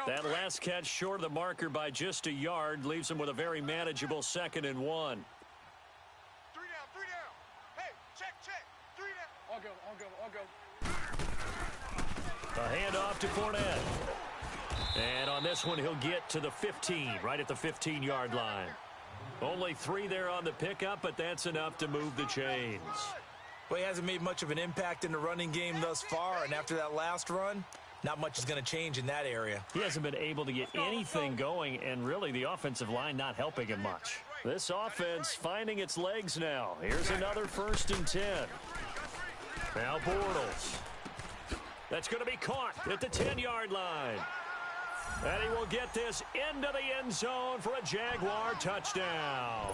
That last catch short of the marker by just a yard leaves him with a very manageable 2nd and 1. 3 down, 3 down. Hey, check. 3 down. I'll go. A handoff to Fournette. And on this one, he'll get to the 15, right at the 15-yard line. Only 3 there on the pickup, but that's enough to move the chains. Well, he hasn't made much of an impact in the running game thus far, and after that last run, not much is going to change in that area. He hasn't been able to get anything going, and really the offensive line not helping him much. This offense finding its legs now. Here's another 1st and 10. Now Bortles. That's going to be caught at the 10-yard line. And he will get this into the end zone for a Jaguar touchdown.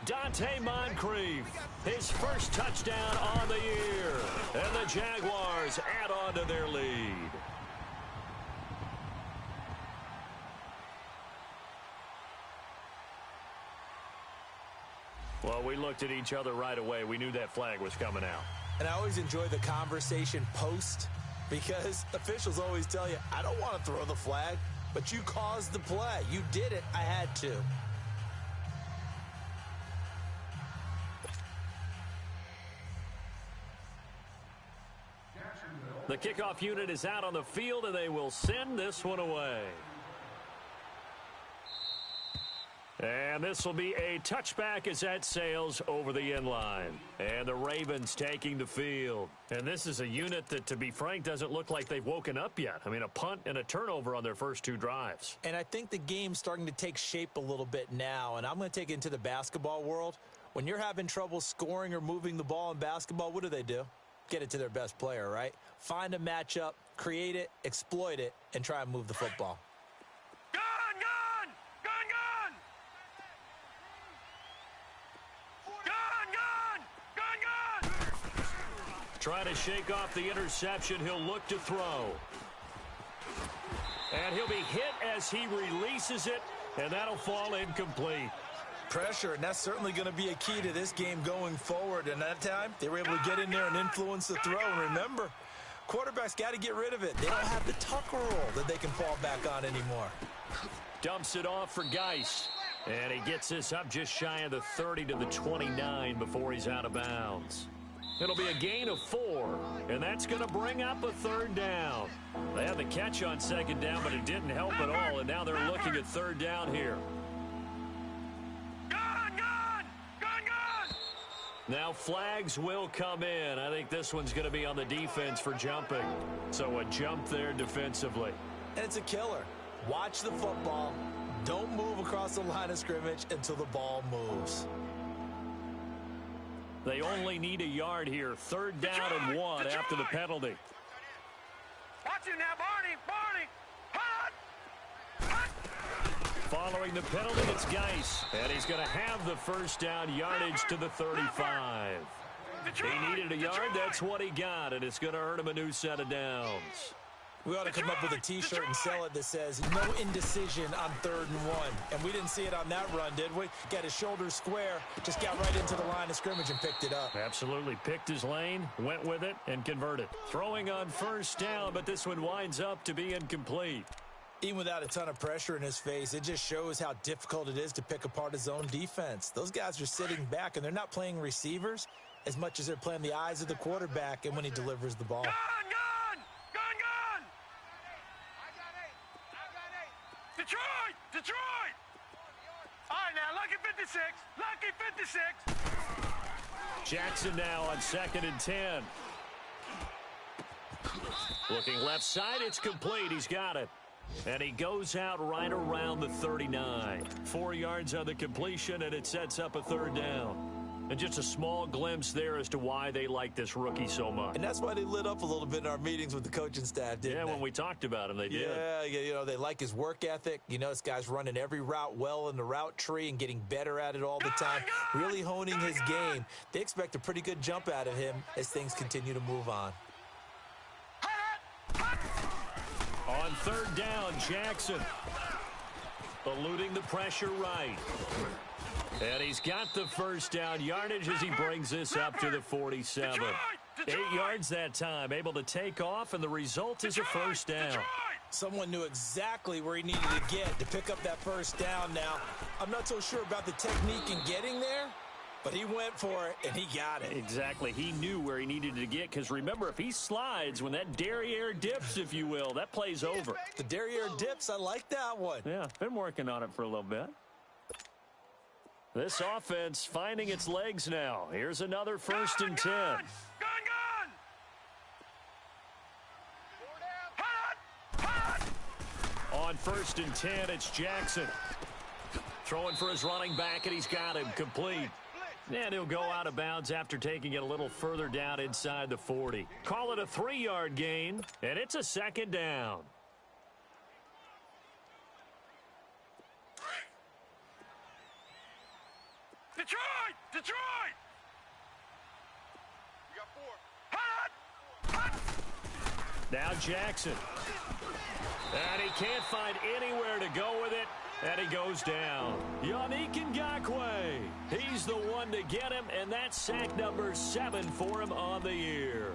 Dante Moncrief, his first touchdown on the year. And the Jaguars add on to their lead. Well, we looked at each other right away. We knew that flag was coming out. And I always enjoy the conversation post because officials always tell you, I don't want to throw the flag, but you caused the play. You did it. I had to. The kickoff unit is out on the field, and they will send this one away. And this will be a touchback as that sails over the end line. And the Ravens taking the field. And this is a unit that, to be frank, doesn't look like they've woken up yet. I mean, a punt and a turnover on their first 2 drives. And I think the game's starting to take shape a little bit now. And I'm going to take it into the basketball world. When you're having trouble scoring or moving the ball in basketball, what do? Get it to their best player, right? Find a matchup, create it, exploit it, and try and move the football. Gun! Trying to shake off the interception. He'll look to throw. And he'll be hit as he releases it, and that'll fall incomplete. Pressure, and that's certainly going to be a key to this game going forward. And that time, they were able to get in there and influence the throw. And remember, quarterbacks got to get rid of it. They don't have the tuck roll that they can fall back on anymore. Dumps it off for Geist. And he gets this up just shy of the 30 to the 29 before he's out of bounds. It'll be a gain of 4, and that's going to bring up a 3rd down. They had the catch on 2nd down, but it didn't help at all, and now they're looking at 3rd down here. Now flags will come in. I think this one's going to be on the defense for jumping. So a jump there defensively. And it's a killer. Watch the football. Don't move across the line of scrimmage until the ball moves. They only need a yard here. 3rd down and 1 after the penalty. Watch him now, Barney. Hot. Following the penalty, it's Geist. And he's going to have the 1st down yardage to the 35. He needed a yard. That's what he got, and it's going to earn him a new set of downs. We ought to come up with a T-shirt and sell it that says, no indecision on 3rd and 1. And we didn't see it on that run, did we? Got his shoulders square, just got right into the line of scrimmage and picked it up. Absolutely. Picked his lane, went with it, and converted. Throwing on 1st down, but this one winds up to be incomplete. Even without a ton of pressure in his face, it just shows how difficult it is to pick apart his own defense. Those guys are sitting back, and they're not playing receivers as much as they're playing the eyes of the quarterback and when he delivers the ball. Gun! Detroit! All right, now, lucky 56. Jackson now on 2nd and 10. Looking left side, it's complete. He's got it. And he goes out right around the 39. 4 yards on the completion, and it sets up a 3rd down. And just a small glimpse there as to why they like this rookie so much. And that's why they lit up a little bit in our meetings with the coaching staff, didn't they? Yeah, when we talked about him, they did. Yeah, they like his work ethic. You know, this guy's running every route well in the route tree and getting better at it all the time, really honing his game. They expect a pretty good jump out of him as things continue to move on. On 3rd down, Jackson eluding the pressure right. And he's got the 1st down yardage as he brings this up to the 47. Detroit! 8 yards that time, able to take off, and the result is a first down. Someone knew exactly where he needed to get to pick up that first down now. I'm not so sure about the technique in getting there, but he went for it, and he got it. Exactly. He knew where he needed to get, because remember, if he slides, when that derriere dips, if you will, that play's over. The derriere dips, I like that one. Yeah, been working on it for a little bit. This offense finding its legs now. Here's another 1st and 10. Gun! On 1st and 10, it's Jackson. Throwing for his running back, and he's got him complete. And he'll go out of bounds after taking it a little further down inside the 40. Call it a 3-yard gain, and it's a 2nd down. Detroit! We got 4. Now Jackson. And he can't find anywhere to go with it. And he goes down. Yannick Ngakoue. He's the one to get him, and that's sack number 7 for him on the year.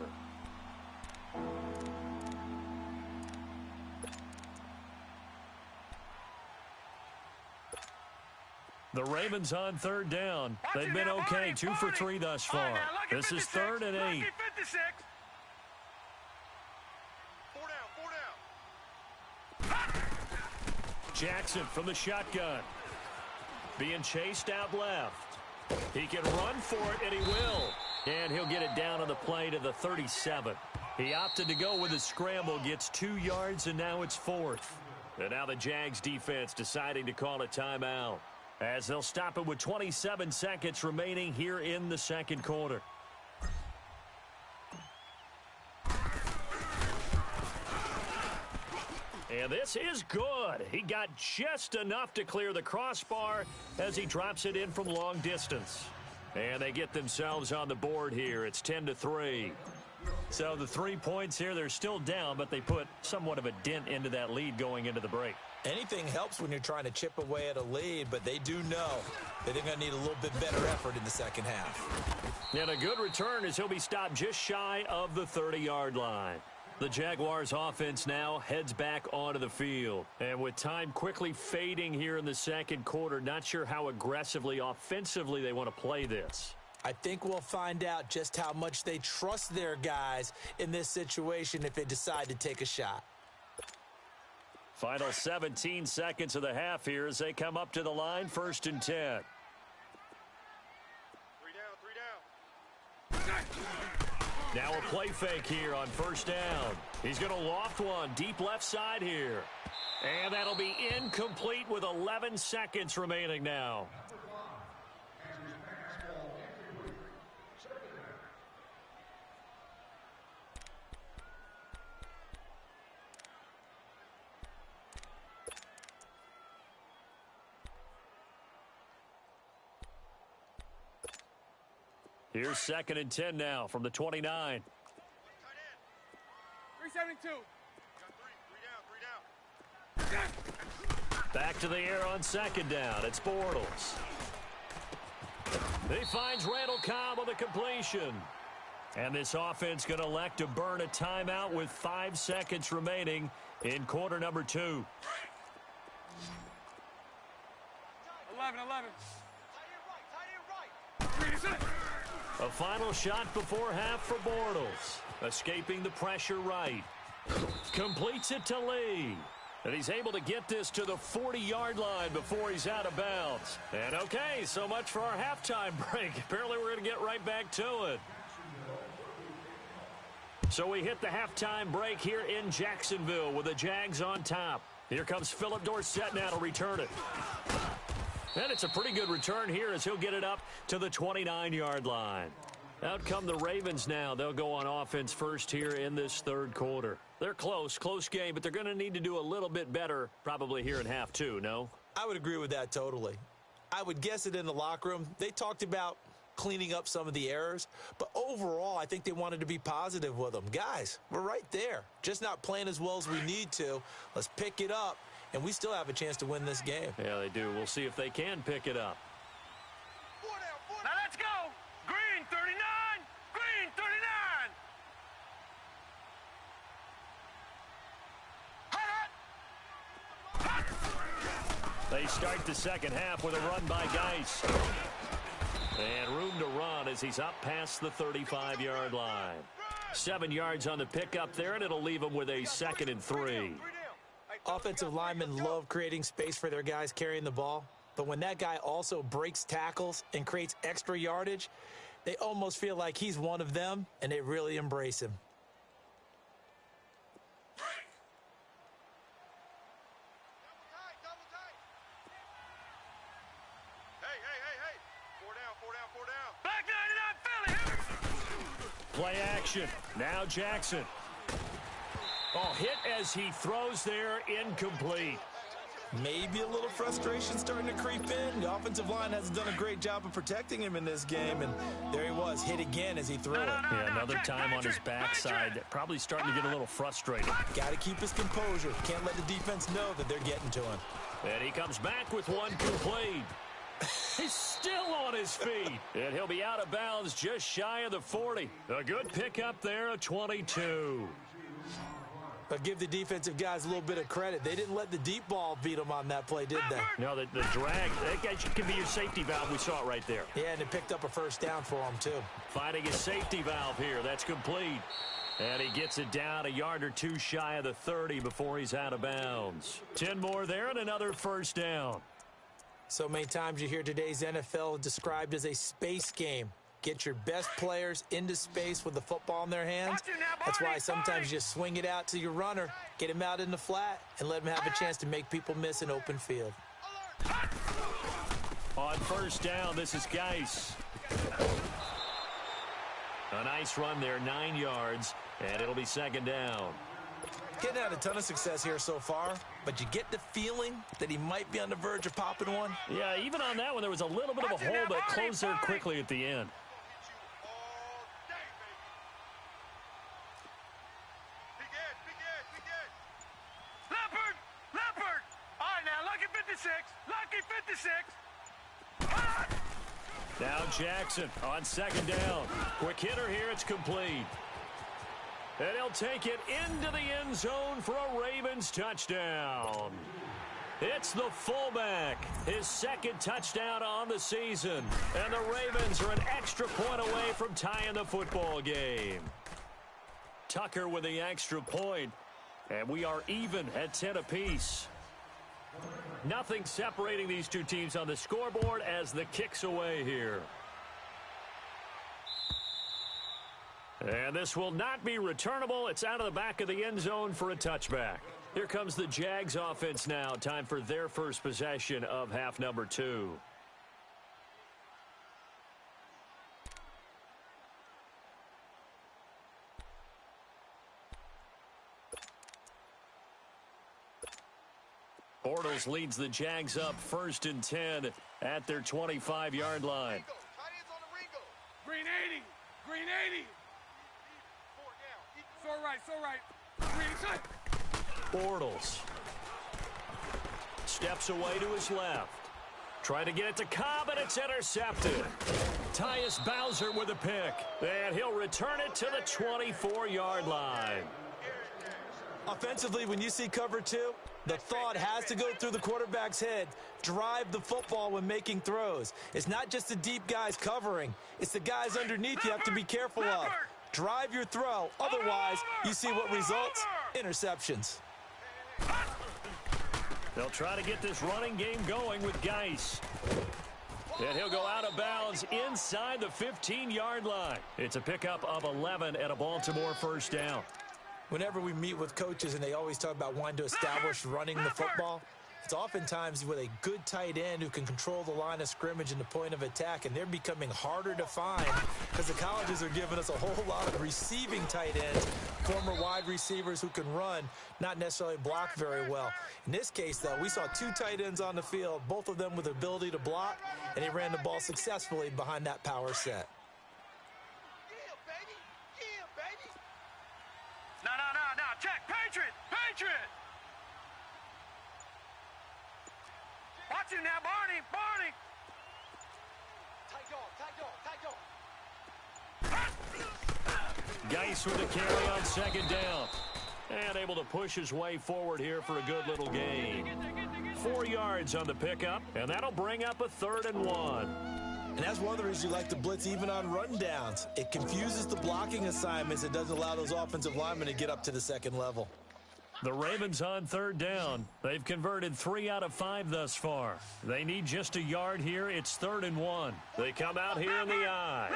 The Ravens on 3rd down. They've been okay, 2 for 3 thus far. This is 3rd and 8. 4 down. Jackson from the shotgun. Being chased out left. He can run for it, and he will. And he'll get it down on the play to the 37. He opted to go with a scramble, gets 2 yards, and now it's 4th. And now the Jags defense deciding to call a timeout, as they'll stop it with 27 seconds remaining here in the 2nd quarter. And this is good. He got just enough to clear the crossbar as he drops it in from long distance. And they get themselves on the board here. It's 10-3. So the 3 points here, they're still down, but they put somewhat of a dent into that lead going into the break. Anything helps when you're trying to chip away at a lead, but they do know that they're going to need a little bit better effort in the 2nd half. And a good return as he'll be stopped just shy of the 30-yard line. The Jaguars offense now heads back onto the field. And with time quickly fading here in the 2nd quarter, not sure how aggressively, offensively they want to play this. I think we'll find out just how much they trust their guys in this situation if they decide to take a shot. Final 17 seconds of the half here as they come up to the line, 1st and 10. 3 down. Now a play fake here on 1st down. He's going to loft one deep left side here. And that'll be incomplete with 11 seconds remaining now. Here's 2nd and 10 now from the 29. 372. Back to the air on 2nd down. It's Bortles. He finds Randall Cobb on the completion. And this offense going to elect to burn a timeout with 5 seconds remaining in quarter number 2. 11. A final shot before half for Bortles. Escaping the pressure right. Completes it to Lee. And he's able to get this to the 40-yard line before he's out of bounds. And okay, so much for our halftime break. Apparently we're going to get right back to it. So we hit the halftime break here in Jacksonville with the Jags on top. Here comes Philip Dorsett now to return it. And it's a pretty good return here as he'll get it up to the 29-yard line. Out come the Ravens now. They'll go on offense first here in this 3rd quarter. They're close game, but they're going to need to do a little bit better probably here in half 2, no? I would agree with that totally. I would guess it in the locker room. They talked about cleaning up some of the errors, but overall, I think they wanted to be positive with them. Guys, we're right there. Just not playing as well as we need to. Let's pick it up, and we still have a chance to win this game. Yeah, they do. We'll see if they can pick it up. Now let's go. Green 39. Green 39. They start the second half with a run by Geis. And room to run as he's up past the 35-yard line. 7 yards on the pickup there, and it'll leave him with a 2nd and 3. Offensive linemen love creating space for their guys carrying the ball. But when that guy also breaks tackles and creates extra yardage, they almost feel like he's one of them, and they really embrace him. Play action. Now Jackson. Oh, hit as he throws there, incomplete. Maybe a little frustration starting to creep in. The offensive line hasn't done a great job of protecting him in this game, and there he was, hit again as he threw it. Yeah, another time on his backside, probably starting to get a little frustrated. Got to keep his composure. Can't let the defense know that they're getting to him. And he comes back with one complete. He's still on his feet. And he'll be out of bounds just shy of the 40. A good pickup there, a 22. But give the defensive guys a little bit of credit. They didn't let the deep ball beat them on that play, did they? No, the drag, that can be your safety valve. We saw it right there. Yeah, and it picked up a first down for him, too. Finding his safety valve here. That's complete. And he gets it down a yard or two shy of the 30 before he's out of bounds. 10 more there and another first down. So many times you hear today's NFL described as a space game. Get your best players into space with the football in their hands. That's why sometimes you just swing it out to your runner, get him out in the flat, and let him have a chance to make people miss an open field. On first down, this is Geis. A nice run there, 9 yards, and it'll be second down. Getting had a ton of success here so far, but you get the feeling that he might be on the verge of popping one. Yeah, even on that one, there was a little bit of a hole, but it closed there quickly at the end. Leopard! All right, now, lucky 56. Lucky 56. Now Jackson on second down. Quick hitter here, it's complete. And he'll take it into the end zone for a Ravens touchdown. It's the fullback, his second touchdown on the season. And the Ravens are an extra point away from tying the football game. Tucker with the extra point, and we are even at 10 apiece. Nothing separating these two teams on the scoreboard as the kick's away here. And this will not be returnable. It's out of the back of the end zone for a touchback. Here comes the Jags offense now. Time for their first possession of half number 2. Bortles leads the Jags up 1st and 10 at their 25-yard line. Green 80. Green 80. So right. Green side. Bortles steps away to his left. Trying to get it to Cobb, and it's intercepted. Tyus Bowser with a pick, and he'll return it to the 24-yard line. Offensively, when you see cover 2, the thought has to go through the quarterback's head. Drive the football when making throws. It's not just the deep guys covering. It's the guys underneath you have to be careful of. Drive your throw. Otherwise, you see what results? Interceptions. They'll try to get this running game going with Geis. And he'll go out of bounds inside the 15-yard line. It's a pickup of 11 and a Baltimore first down. Whenever we meet with coaches and they always talk about wanting to establish running the football, it's oftentimes with a good tight end who can control the line of scrimmage and the point of attack, and they're becoming harder to find because the colleges are giving us a whole lot of receiving tight ends, former wide receivers who can run, not necessarily block very well. In this case, though, we saw 2 tight ends on the field, both of them with the ability to block, and they ran the ball successfully behind that power set. No. Check. Patriot. Watch him now, Barney. Tight dog. Geis with a carry on second down. And able to push his way forward here for a good little gain. 4 yards on the pickup, and that'll bring up a 3rd and 1. And that's one of the reasons you like to blitz even on rundowns. It confuses the blocking assignments. It doesn't allow those offensive linemen to get up to the second level. The Ravens on 3rd down. They've converted 3 out of 5 thus far. They need just a yard here. It's 3rd and 1. They come out here in the I.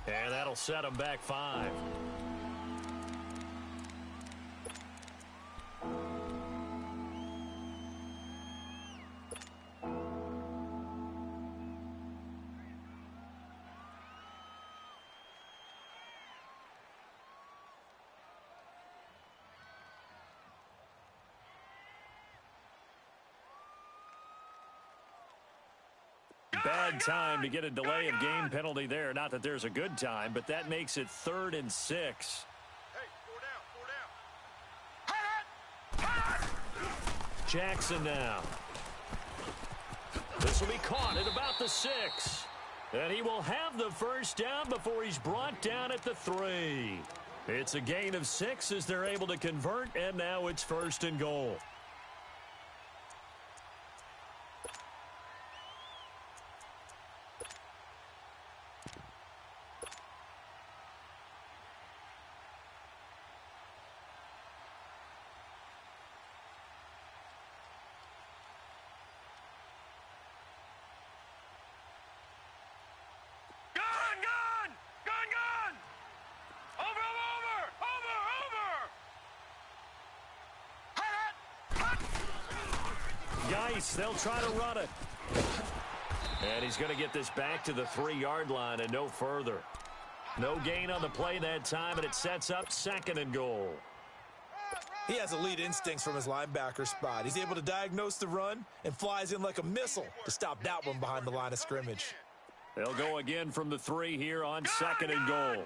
And that'll set them back 5. Bad time to get a delay of game penalty there. Not that there's a good time, but that makes it 3rd and 6. Hey, 4 down. Jackson now. This will be caught at about the 6. And he will have the first down before he's brought down at the 3. It's a gain of 6 as they're able to convert, and now it's 1st and goal. They'll try to run it. And he's going to get this back to the 3-yard line and no further. No gain on the play that time, and it sets up 2nd and goal. He has elite instincts from his linebacker spot. He's able to diagnose the run and flies in like a missile to stop that one behind the line of scrimmage. They'll go again from the 3 here on 2nd and goal.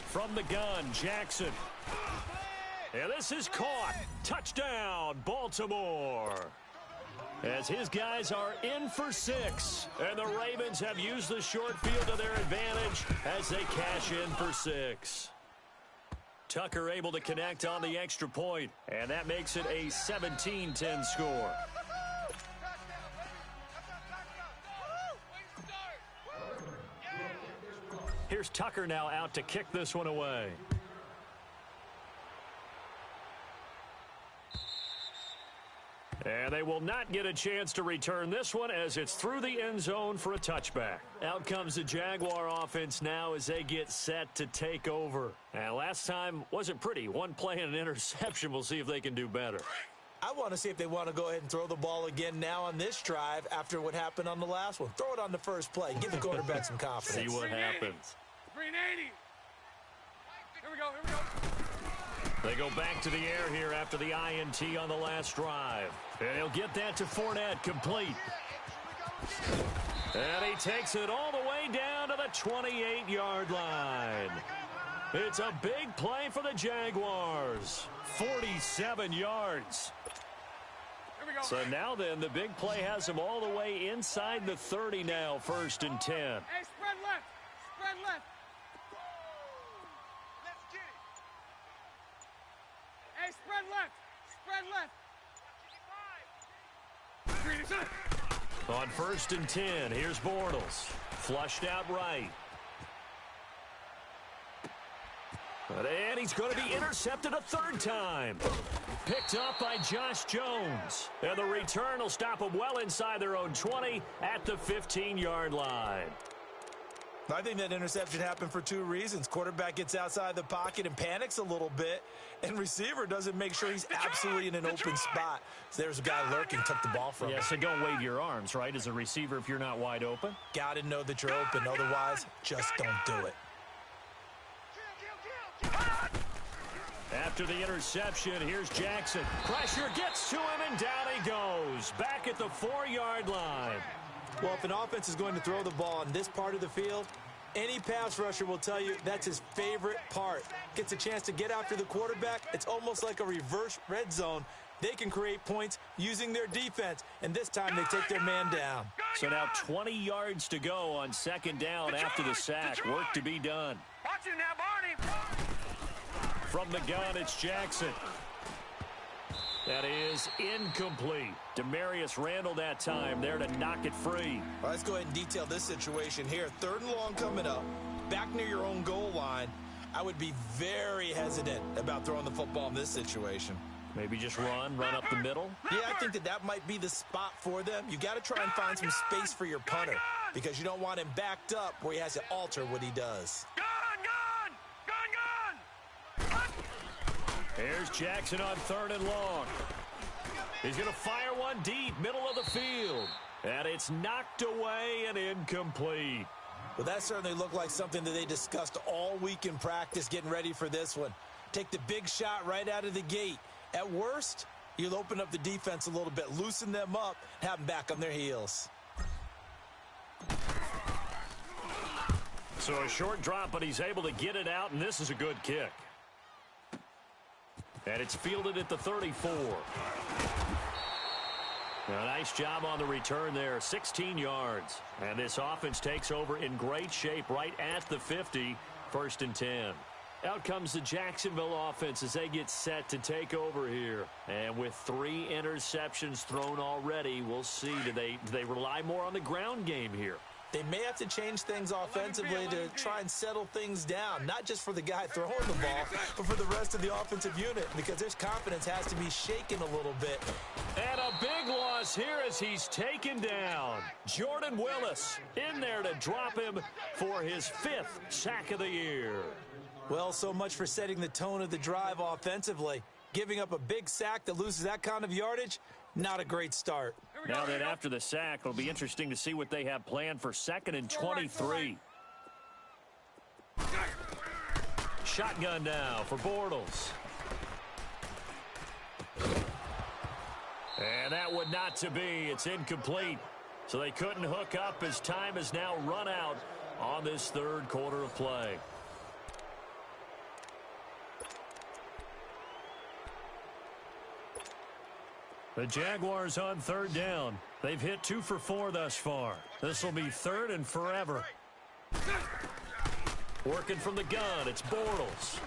From the gun, Jackson. And this is caught. Touchdown, Baltimore. As his guys are in for 6. And the Ravens have used the short field to their advantage as they cash in for 6. Tucker able to connect on the extra point. And that makes it a 17-10 score. Here's Tucker now out to kick this one away. And they will not get a chance to return this one as it's through the end zone for a touchback. Out comes the Jaguar offense now as they get set to take over. And last time wasn't pretty. One play and an interception. We'll see if they can do better. I want to see if they want to go ahead and throw the ball again now on this drive after what happened on the last one. Throw it on the first play. Give the quarterback some confidence. See what happens. 380. Here we go, here we go. They go back to the air here after the INT on the last drive. And he'll get that to Fournette, complete. And he takes it all the way down to the 28-yard line. It's a big play for the Jaguars. 47 yards. Here we go. So now then, the big play has him all the way inside the 30 now, 1st and 10. Hey, spread left. Spread left. Let's get it. Hey, spread left. Spread left. On 1st and 10, here's Bortles. Flushed out right. And he's going to be intercepted a 3rd time. Picked up by Josh Jones. And the return will stop him well inside their own 20 at the 15-yard line. I think that interception happened for 2 reasons. Quarterback gets outside the pocket and panics a little bit, and receiver doesn't make sure he's absolutely in an open spot. So there's a guy lurking, took the ball from him. Yeah, so don't wave your arms, right, as a receiver if you're not wide open. Got to know that you're open. Otherwise, just don't do it. After the interception, here's Jackson. Pressure gets to him, and down he goes. Back at the 4-yard line. Well, if an offense is going to throw the ball in this part of the field, any pass rusher will tell you that's his favorite part. Gets a chance to get after the quarterback. It's almost like a reverse red zone. They can create points using their defense, and this time they take their man down. So now 20 yards to go on second down after the sack. Work to be done. Watch it now, Barney. From the gun, it's Jackson. That is incomplete. Demarius Randall that time there to knock it free. Well, let's go ahead and detail this situation here. 3rd and long coming up, back near your own goal line. I would be very hesitant about throwing the football in this situation. Maybe just run up the middle? Yeah, I think that might be the spot for them. You got to try and find some space for your punter because you don't want him backed up where he has to alter what he does. Here's Jackson on 3rd and long. He's going to fire one deep, middle of the field. And it's knocked away and incomplete. Well, that certainly looked like something that they discussed all week in practice getting ready for this one. Take the big shot right out of the gate. At worst, you'll open up the defense a little bit, loosen them up, have them back on their heels. So a short drop, but he's able to get it out, and this is a good kick. And it's fielded at the 34. A nice job on the return there, 16 yards. And this offense takes over in great shape right at the 50, 1st and 10. Out comes the Jacksonville offense as they get set to take over here. And with 3 interceptions thrown already, we'll see. Do they rely more on the ground game here? They may have to change things offensively to try and settle things down, not just for the guy throwing the ball, but for the rest of the offensive unit, because their confidence has to be shaken a little bit. And a big loss here as he's taken down. Jordan Willis in there to drop him for his 5th sack of the year. Well, so much for setting the tone of the drive offensively. Giving up a big sack that loses that kind of yardage, not a great start. Now that after the sack, it'll be interesting to see what they have planned for 2nd and 23. Shotgun now for Bortles. And that would not to be. It's incomplete. So they couldn't hook up as time has now run out on this 3rd quarter of play. The Jaguars on 3rd down. They've hit 2 for 4 thus far. This will be 3rd and forever. Working from the gun, it's Bortles.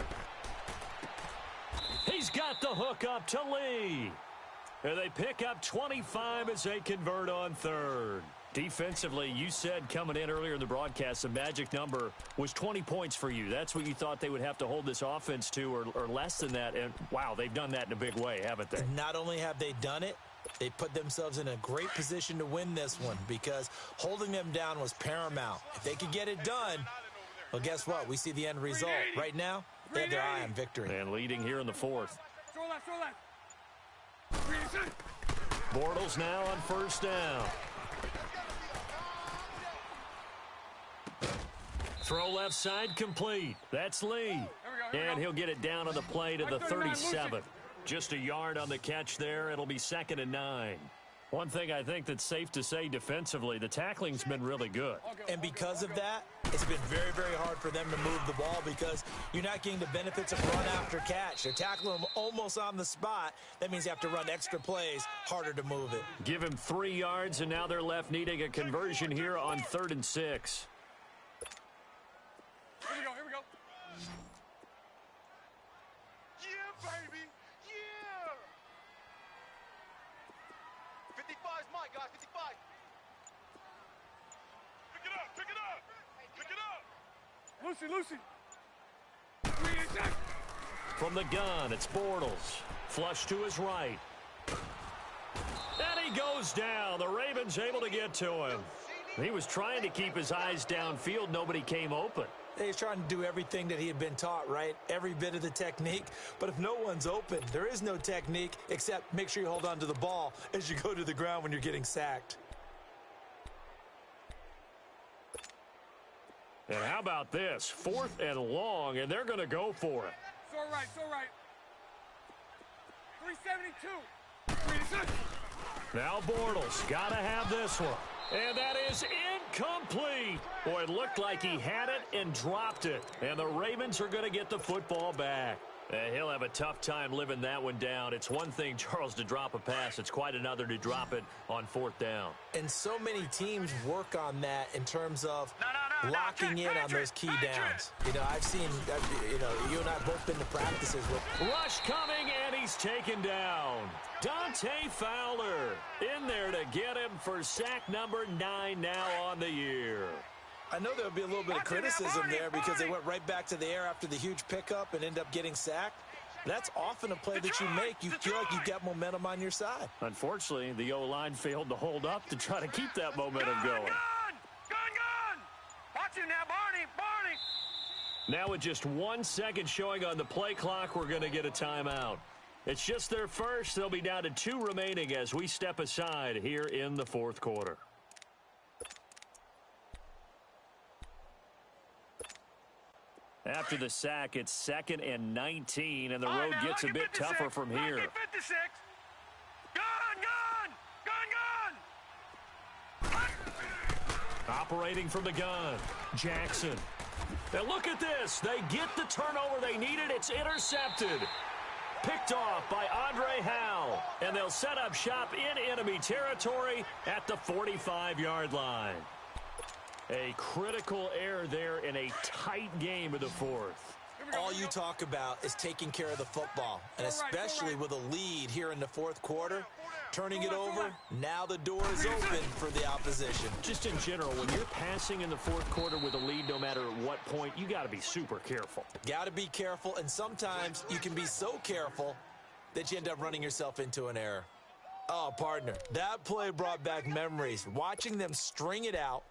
He's got the hook up to Lee. And they pick up 25 as they convert on 3rd. Defensively, you said coming in earlier in the broadcast, the magic number was 20 points for you. That's what you thought they would have to hold this offense to or less than that. And, wow, they've done that in a big way, haven't they? Not only have they done it, they put themselves in a great position to win this one because holding them down was paramount. If they could get it done, well, guess what? We see the end result. Right now, they have their eye on victory. And leading here in the 4th. Bortles now on 1st down. Throw left side complete. That's Lee. And he'll get it down on the play to the 37. Just a yard on the catch there. It'll be 2nd and 9. One thing I think that's safe to say defensively, the tackling's been really good. And because of that, it's been very, very hard for them to move the ball because you're not getting the benefits of run after catch. They're tackling them almost on the spot. That means you have to run extra plays, harder to move it. Give him 3 yards, and now they're left needing a conversion here on 3rd and 6. Here we go. Yeah, baby. Yeah. 55 is mine, guys. 55. Pick it up. Lucy. From the gun, it's Bortles. Flush to his right. And he goes down. The Ravens able to get to him. He was trying to keep his eyes downfield. Nobody came open. He's trying to do everything that he had been taught, right? Every bit of the technique. But if no one's open, there is no technique except make sure you hold on to the ball as you go to the ground when you're getting sacked. And how about this? 4th and long, and they're going to go for it. It's all right. 372. Now Bortles got to have this one. And that is incomplete. Boy, it looked like he had it and dropped it. And the Ravens are going to get the football back. He'll have a tough time living that one down. It's one thing, Charles, to drop a pass. It's quite another to drop it on fourth down. And so many teams work on that in terms of locking in on those key downs. You know, I've seen, you and I have both been to practices with. Rush coming, and he's taken down. Dante Fowler in there to get him for sack number 9 now on the year. I know there'll be a little bit of criticism there because they went right back to the air after the huge pickup and end up getting sacked. That's often a play that you make. You feel like you've got momentum on your side. Unfortunately, the O-line failed to hold up to try to keep that momentum going. Gun! Watch him now, Barney! Now with just 1 second showing on the play clock, we're going to get a timeout. It's just their first. They'll be down to 2 remaining as we step aside here in the fourth quarter. After the sack, it's 2nd and 19, and the road gets a bit tougher from here. 56. Gun! Operating from the gun, Jackson. Now look at this. They get the turnover they needed. It's intercepted. Picked off by Andre Howell, and they'll set up shop in enemy territory at the 45-yard line. A critical error there in a tight game of the fourth. All you talk about is taking care of the football, and especially with a lead here in the fourth quarter, turning it over, now the door is open for the opposition. Just in general, when you're passing in the fourth quarter with a lead, no matter at what point, you got to be super careful. Got to be careful, and sometimes you can be so careful that you end up running yourself into an error. Oh, partner, that play brought back memories. Watching them string it out,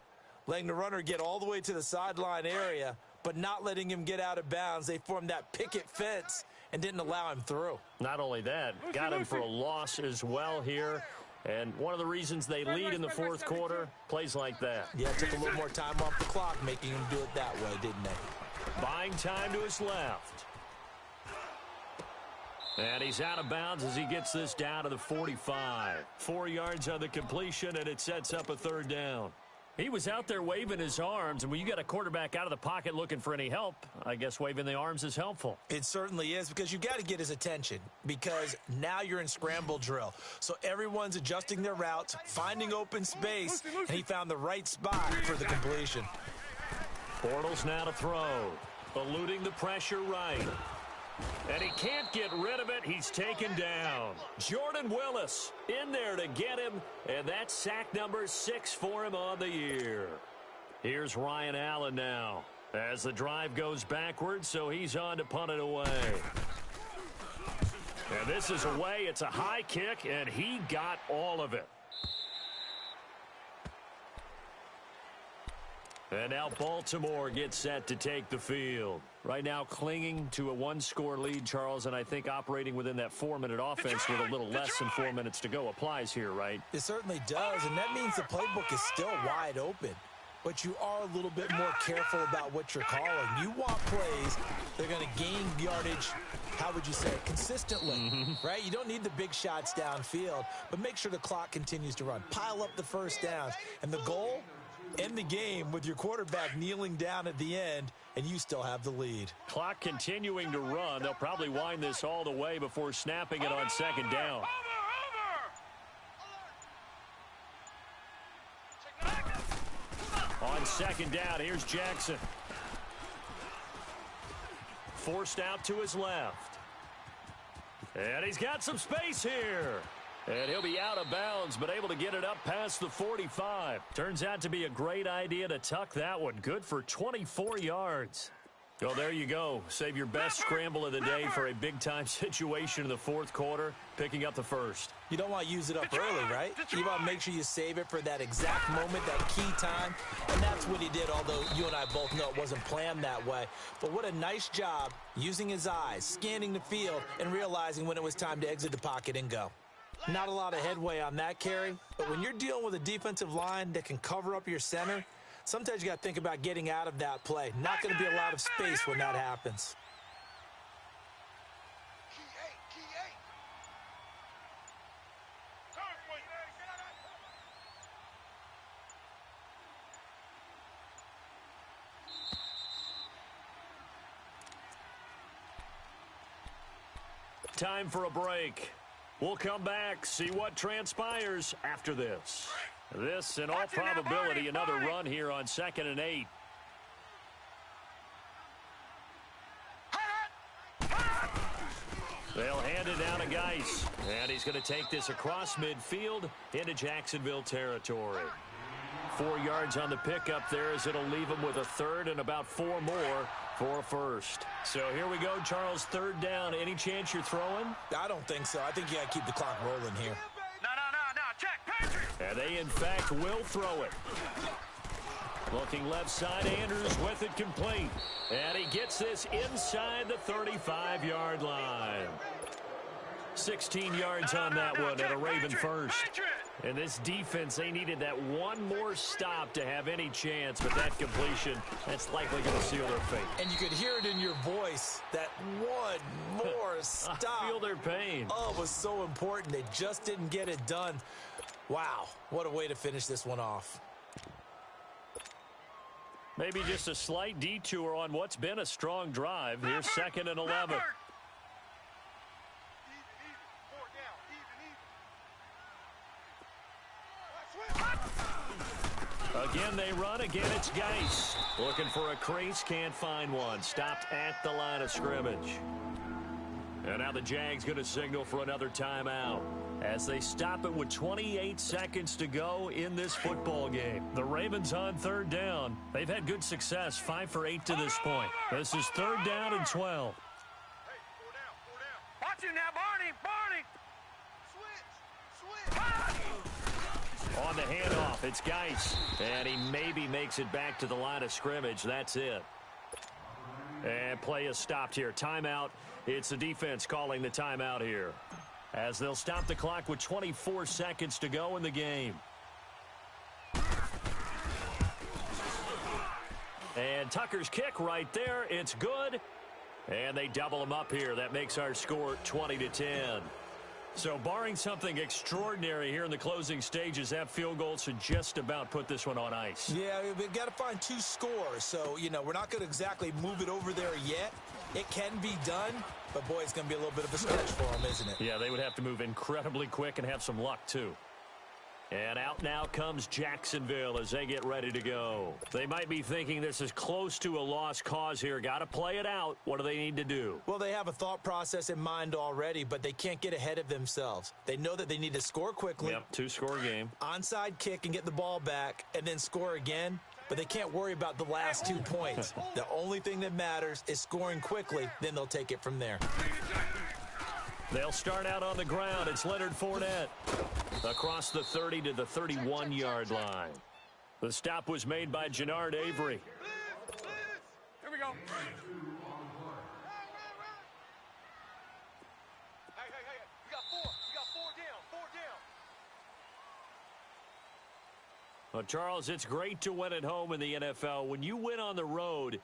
letting the runner get all the way to the sideline area, but not letting him get out of bounds. They formed that picket fence and didn't allow him through. Not only that, got him for a loss as well here. And one of the reasons they lead in the fourth quarter, plays like that. Yeah, it took a little more time off the clock, making him do it that way, didn't they? Buying time to his left. And he's out of bounds as he gets this down to the 45. 4 yards on the completion, and it sets up a third down. He was out there waving his arms, and when you got a quarterback out of the pocket looking for any help, I guess waving the arms is helpful. It certainly is, because you got to get his attention, because now you're in scramble drill. So everyone's adjusting their routes, finding open space, and he found the right spot for the completion. Bortles now to throw, eluding the pressure right. And he can't get rid of it. He's taken down. Jordan Willis in there to get him, and that's sack number 6 for him on the year. Here's Ryan Allen now as the drive goes backwards, so he's on to punt it away. And this is away. It's a high kick, and he got all of it. And now Baltimore gets set to take the field. Right now clinging to a 1-score lead, Charles, and I think operating within that 4-minute offense with a little less than 4 minutes to go applies here, right? It certainly does, and that means the playbook is still wide open. But you are a little bit more careful about what you're calling. You want plays that are going to gain yardage, how would you say, consistently, right? You don't need the big shots downfield, but make sure the clock continues to run. Pile up the first downs, and the goal, end the game with your quarterback kneeling down at the end, and you still have the lead. Clock continuing to run. They'll probably wind this all the way before snapping it on second down. On second down, here's Jackson. Forced out to his left. And he's got some space here. And he'll be out of bounds, but able to get it up past the 45. Turns out to be a great idea to tuck that one. Good for 24 yards. Well, there you go. Save your best scramble of the day for a big-time situation in the fourth quarter, picking up the first. You don't want to use it up early, right? You want to make sure you save it for that exact moment, that key time. And that's what he did, although you and I both know it wasn't planned that way. But what a nice job using his eyes, scanning the field, and realizing when it was time to exit the pocket and go. Not a lot of headway on that carry, but when you're dealing with a defensive line that can cover up your center, sometimes you got to think about getting out of that play. Not going to be a lot of space when that happens. time for a break. We'll come back, see what transpires after this. This, in all probability, another run here on 2nd and 8. They'll hand it down to Geis. And he's going to take this across midfield into Jacksonville territory. 4 yards on the pickup there as it'll leave him with a third and about 4 more for a first. So here we go, Charles, 3rd down. Any chance you're throwing? I don't think so. I think you got to keep the clock rolling here. No. Check, Patrick. And they, in fact, will throw it. Looking left side, Andrews with it complete. And he gets this inside the 35-yard line. 16 yards on that one and a Raven first. And this defense, they needed that one more stop to have any chance, but that completion, that's likely going to seal their fate. And you could hear it in your voice, that one more stop. I feel their pain. Oh, it was so important. They just didn't get it done. Wow, what a way to finish this one off. Maybe just a slight detour on what's been a strong drive. Here's 2nd and 11. Again, they run. Again, it's Geis. Looking for a crease. Can't find one. Stopped at the line of scrimmage. And now the Jags going to signal for another timeout as they stop it with 28 seconds to go in this football game. The Ravens on 3rd down. They've had good success, 5 for 8 to this point. This is 3rd down and 12. Hey, 4 down. Watch it now, Barney. Switch. On the handoff, it's Geis. And he maybe makes it back to the line of scrimmage. That's it. And play is stopped here. Timeout. It's the defense calling the timeout here, as they'll stop the clock with 24 seconds to go in the game. And Tucker's kick right there. It's good. And they double him up here. That makes our score 20-10. So barring something extraordinary here in the closing stages, that field goal should just about put this one on ice. Yeah, we've got to find 2 scores. So, we're not going to exactly move it over there yet. It can be done, but, boy, it's going to be a little bit of a stretch for them, isn't it? Yeah, they would have to move incredibly quick and have some luck, too. And out now comes Jacksonville as they get ready to go. They might be thinking this is close to a lost cause here. Got to play it out. What do they need to do? Well, they have a thought process in mind already, but they can't get ahead of themselves. They know that they need to score quickly. Yep, 2-score game. Onside kick and get the ball back and then score again. But they can't worry about the last 2 points. The only thing that matters is scoring quickly. Then they'll take it from there. They'll start out on the ground. It's Leonard Fournette across the 30 to the 31-yard line. The stop was made by Jannard Avery. Here we go. Hey. We got 4. We got 4 down. 4 down. Well, Charles, it's great to win at home in the NFL. When you win on the road,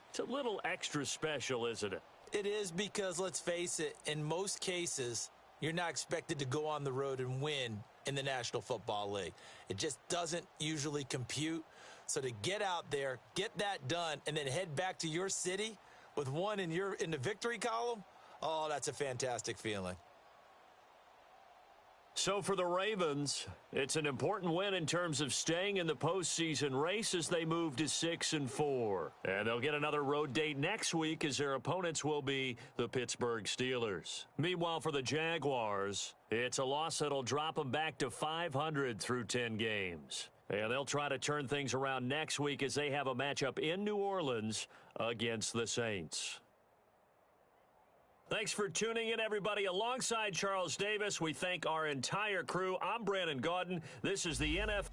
it's a little extra special, isn't it? It is, because, let's face it, in most cases, you're not expected to go on the road and win in the National Football League. It just doesn't usually compute. So to get out there, get that done, and then head back to your city with one in the victory column, oh, that's a fantastic feeling. So for the Ravens, it's an important win in terms of staying in the postseason race as they move to 6-4. And they'll get another road date next week as their opponents will be the Pittsburgh Steelers. Meanwhile, for the Jaguars, it's a loss that'll drop them back to 500 through 10 games. And they'll try to turn things around next week as they have a matchup in New Orleans against the Saints. Thanks for tuning in, everybody. Alongside Charles Davis, we thank our entire crew. I'm Brandon Gaudin. This is the NFL.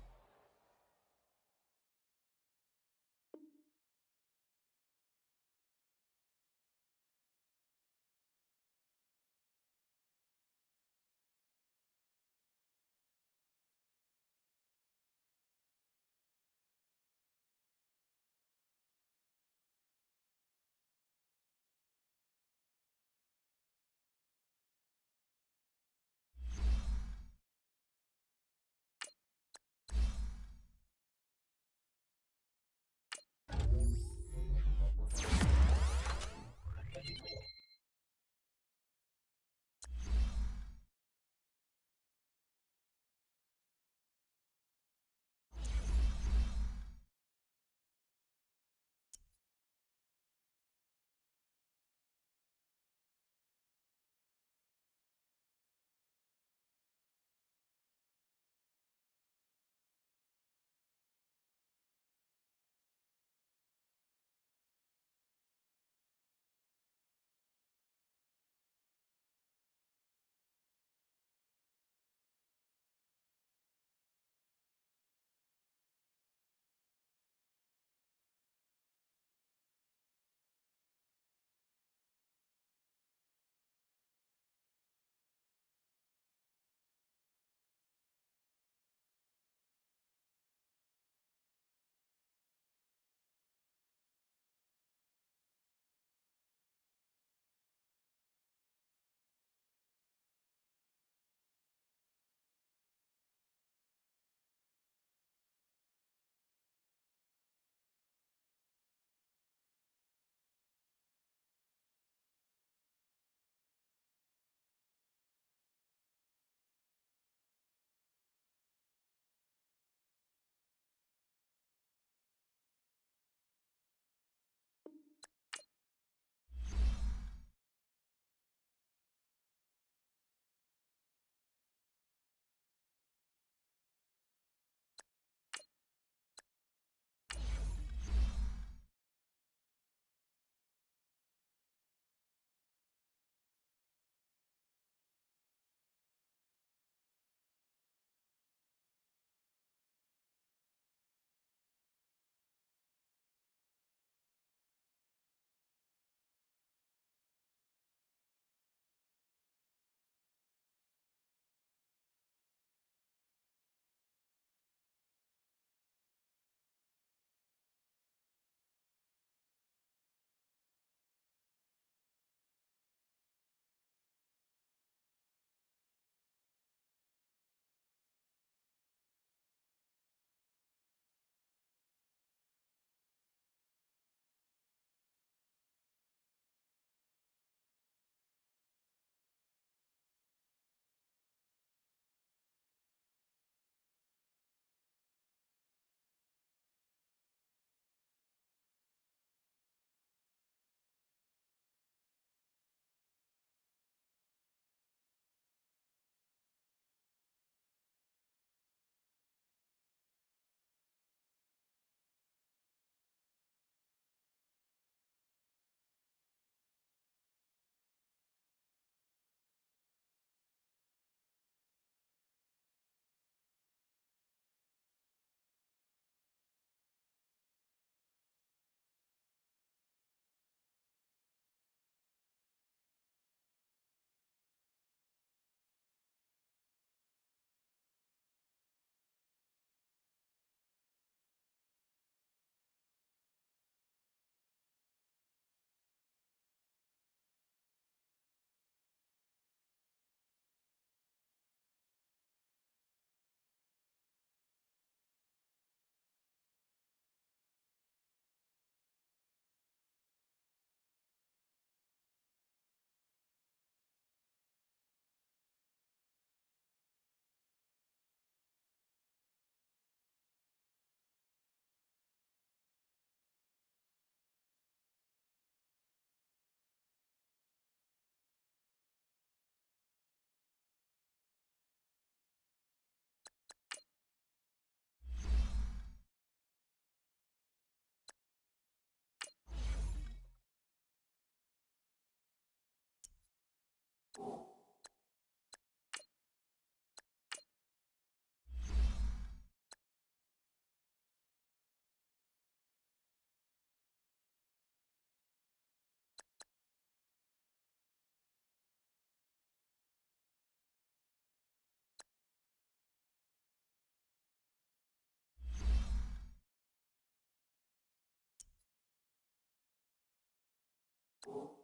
it.